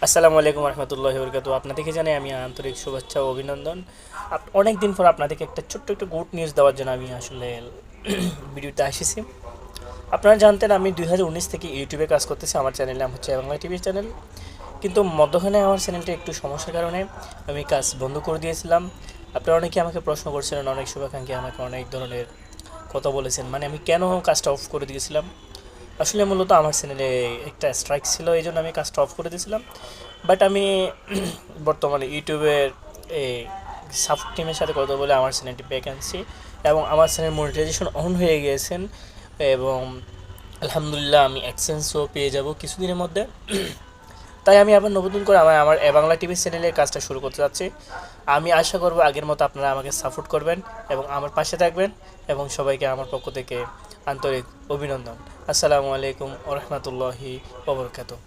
আসসালামু আলাইকুম রহমতুল্লাহি বরকাতু। আপনাদেরকে জানাই আমি আন্তরিক শুভেচ্ছা ও অভিনন্দন। অনেক দিন পর আপনাদেরকে একটা ছোট্ট একটা গুড নিউজ দেওয়ার জন্য আমি আসলে ভিডিওতে এসেছি। আপনারা জানতেন আমি 2019 থেকে ইউটিউবে কাজ করতেছি। আমার চ্যানেলের নাম হচ্ছে বাংলা টিভি চ্যানেল। কিন্তু মধ্যখানে আমার চ্যানেলটা একটু সমস্যার কারণে আমি কাজ বন্ধ করে দিয়েছিলাম। আপনারা অনেকে আমাকে প্রশ্ন করছিলেন, অনেক শুভাকাঙ্ক্ষী আমাকে অনেক ধরনের কথা বলেছেন, মানে আমি কেন কাজটা অফ করে দিয়েছিলাম। আসলে মূলত আমার চ্যানেলে একটা স্ট্রাইক ছিল, এই জন্য আমি কাজটা অফ করে দিয়েছিলাম। বাট আমি বর্তমানে ইউটিউবের এই সাপোর্ট টিমের সাথে কথা বলে আমার চ্যানেলটি ব্যাক আনছি এবং আমার চ্যানেল মনিটাইজেশন অন হয়ে গিয়েছেন এবং আলহামদুলিল্লাহ আমি অ্যাডসেন্সও পেয়ে যাব কিছুদিনের মধ্যে। তাই আমি আবার নতুন করে আমার আমার এ বাংলা টিভি চ্যানেলের কাজটা শুরু করতে যাচ্ছি। আমি আশা করব আগের মতো আপনারা আমাকে সাপোর্ট করবেন এবং আমার পাশে থাকবেন, এবং সবাইকে আমার পক্ষ থেকে আন্তরিক অভিনন্দন। আসসালামু আলাইকুম ওয়া রাহমাতুল্লাহি ওয়া বারাকাতুহু।